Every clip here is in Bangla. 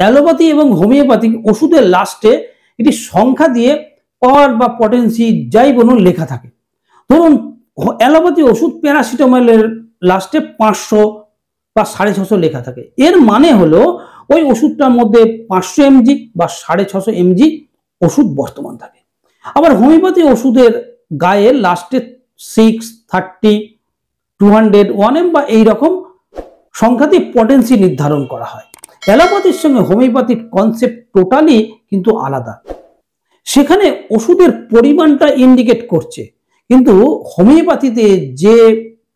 অ্যালোপ্যাথি এবং হোমিওপ্যাথিক ওষুধের লাস্টে একটি সংখ্যা দিয়ে পাওয়ার বা পটেন্সি যাই বলুন লেখা থাকে। ধরুন অ্যালোপ্যাথি ওষুধ প্যারাসিটামলের লাস্টে 500 বা 650 লেখা থাকে। এর মানে হলো ওই ওষুধটার মধ্যে 500 mg বা 650 mg ওষুধ বর্তমান থাকে। আবার হোমিওপ্যাথি ওষুধের গায়ে লাস্টে 6, 30, 200, 1m বা এইরকম সংখ্যা দিয়ে পটেন্সি নির্ধারণ করা হয়। অ্যালোপ্যাথির সঙ্গে হোমিওপ্যাথির কনসেপ্ট টোটালি কিন্তু আলাদা। সেখানে ওষুধের পরিমাণটা ইন্ডিকেট করছে, কিন্তু হোমিওপ্যাথিতে যে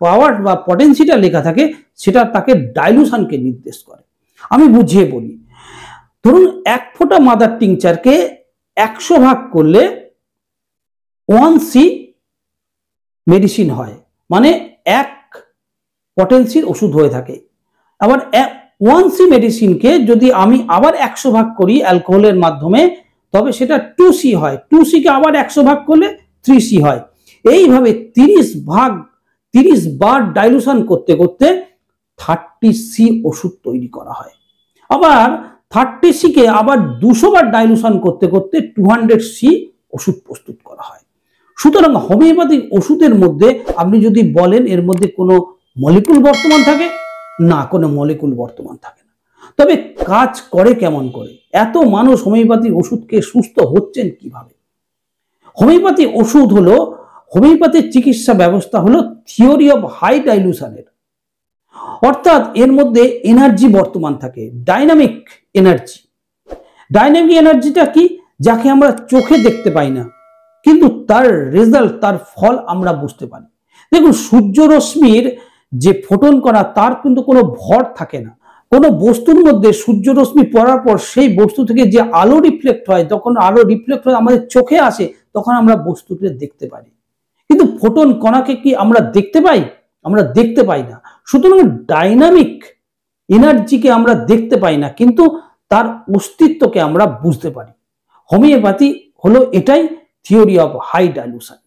পাওয়ার বা পটেন্সিটা লেখা থাকে সেটা তাকে ডাইলুশনকে নির্দেশ করে। আমি বুঝিয়ে বলি, ধরুন 1 ফোঁটা মাদার টিংচারকে 100 ভাগ করলে 1c মেডিসিন হয়, মানে 1 পটেন্সির ওষুধ হয়ে থাকে। আবার 1c মেডিসিনকে যদি আমি আবার 100 ভাগ করি অ্যালকোহলের মাধ্যমে, তবে সেটা 2c হয়। 2c কে আবার 100 ভাগ করলে 3c হয়। এইভাবে 30 বার ডাইলুশন করতে করতে 30c ওষুধ তৈরি করা হয়। আবার 30c কে আবার 200 বার ডাইলুশন করতে করতে 200c ওষুধ প্রস্তুত করা হয়। সুতরাং হোমিওপ্যাথিক ওষুধের মধ্যে আপনি যদি বলেন এর মধ্যে কোনো মলিকুল বর্তমান থাকে না, কোনো মলিকুল বর্তমান থাকে না। তবে কাজ করে কেমন করে, এত মানুষ হোমিওপ্যাথিক ওষুধকে সুস্থ হচ্ছেন কিভাবে? হোমিওপ্যাথি ওষুধ হলো, হোমিওপ্যাথির চিকিৎসা ব্যবস্থা হলো থিওরি অফ হাই ডাইলুশনের, অর্থাৎ এর মধ্যে এনার্জি বর্তমান থাকে, ডাইনামিক এনার্জি। ডাইনামিক এনার্জিটা কি? যাকে আমরা চোখে দেখতে পাই না, কিন্তু তার রেজাল্ট, তার ফল আমরা বুঝতে পারি। দেখুন, সূর্য রশ্মির যে ফোটন করা, তার কিন্তু কোনো ভর থাকে না। কোনো বস্তুর মধ্যে সূর্য রশ্মি পড়ার পর সেই বস্তু থেকে যে আলো রিফ্লেক্ট হয়, যখন আলো রিফ্লেক্ট হয় আমাদের চোখে আসে, তখন আমরা বস্তুকে দেখতে পারি। কিন্তু ফোটন কণাকে কি আমরা দেখতে পাই? আমরা দেখতে পাই না। সুতরাং ডাইনামিক এনার্জিকে আমরা দেখতে পাই না, কিন্তু তার অস্তিত্বকে আমরা বুঝতে পারি। হোমিওপ্যাথি হলো এটাই, থিওরি অফ হাই ডাইলুশন।